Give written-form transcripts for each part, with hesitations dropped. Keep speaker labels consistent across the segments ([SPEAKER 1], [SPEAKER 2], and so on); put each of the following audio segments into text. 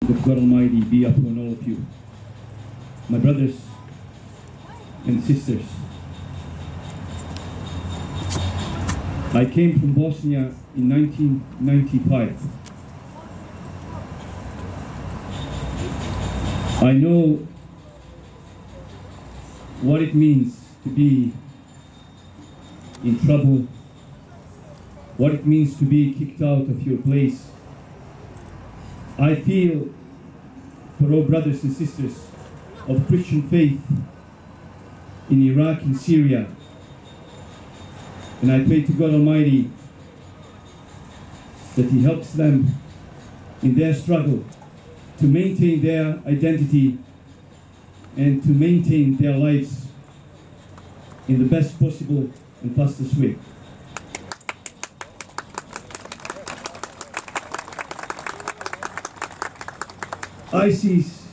[SPEAKER 1] of God Almighty be upon all of you, my brothers and sisters. I came from Bosnia in 1995. I know what it means to be in trouble, what it means to be kicked out of your place. I feel for all brothers and sisters of Christian faith in Iraq and Syria, and I pray to God Almighty that He helps them in their struggle to maintain their identity and to maintain their lives in the best possible and fastest way. ISIS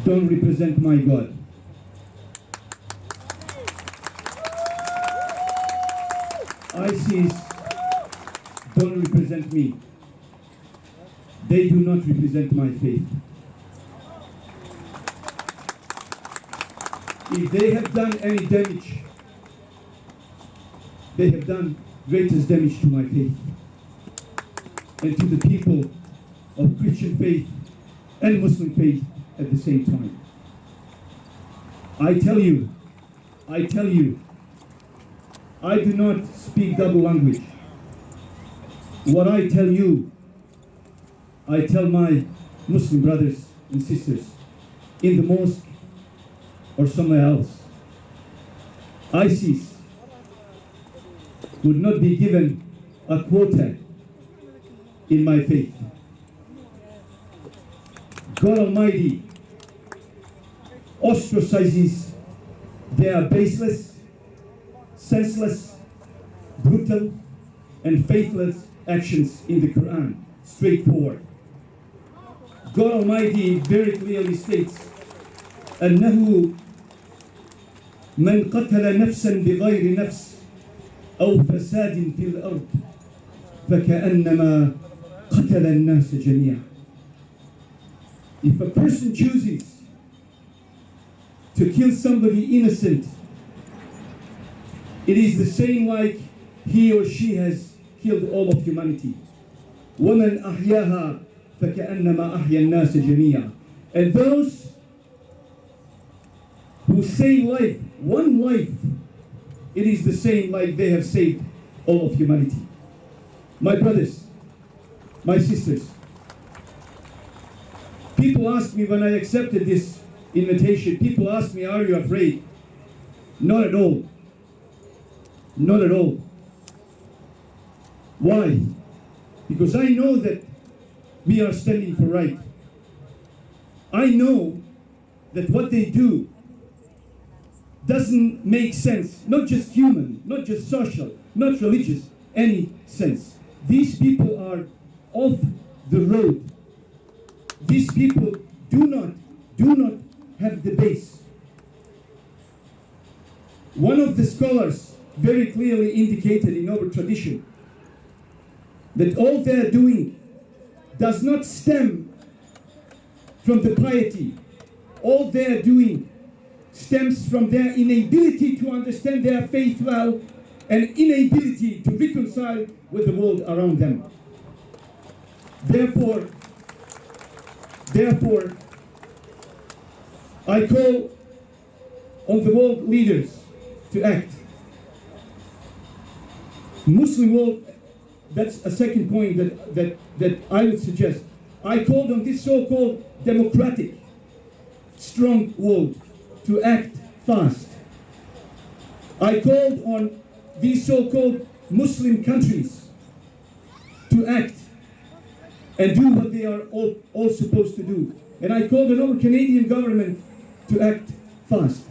[SPEAKER 1] don't represent my God. ISIS don't represent me. They do not represent my faith. If they have done any damage, they have done greatest damage to my faith and to the people of Christian faith and Muslim faith at the same time. I tell you, I do not speak double language. What I tell you, I tell my Muslim brothers and sisters in the mosque or somewhere else. ISIS would not be given a quota in my faith. God Almighty ostracizes their baseless, senseless, brutal, and faithless actions in the Quran, straightforward. God Almighty very clearly states, أنه من قتل نفسا بغير نفس أو فساد في الأرض فكأنما قتل الناس جميعا. If a person chooses to kill somebody innocent, it is the same like he or she has killed all of humanity. وَمَنْ أَحْيَاهَا فَكَأَنَّمَا أَحْيَا النَّاسَ جَمِيعًا. And those who save life, one life, it is the same like they have saved all of humanity. My brothers, my sisters, people ask me when I accepted this invitation, people ask me, are you afraid? Not at all. Not at all. Why? Because I know that we are standing for right. I know that what they do doesn't make sense, not just human, not just social, not religious, any sense. These people are off the road. These people do not have the base. One of the scholars very clearly indicated in our tradition that all they are doing does not stem from the piety. All they are doing stems from their inability to understand their faith well and inability to reconcile with the world around them. Therefore, I call on the world leaders to act. Muslim world, that's a second point that I would suggest. I called on this so-called democratic, strong world to act fast. I called on these so-called Muslim countries to act and do what they are all supposed to do. And I called on our Canadian government to act fast.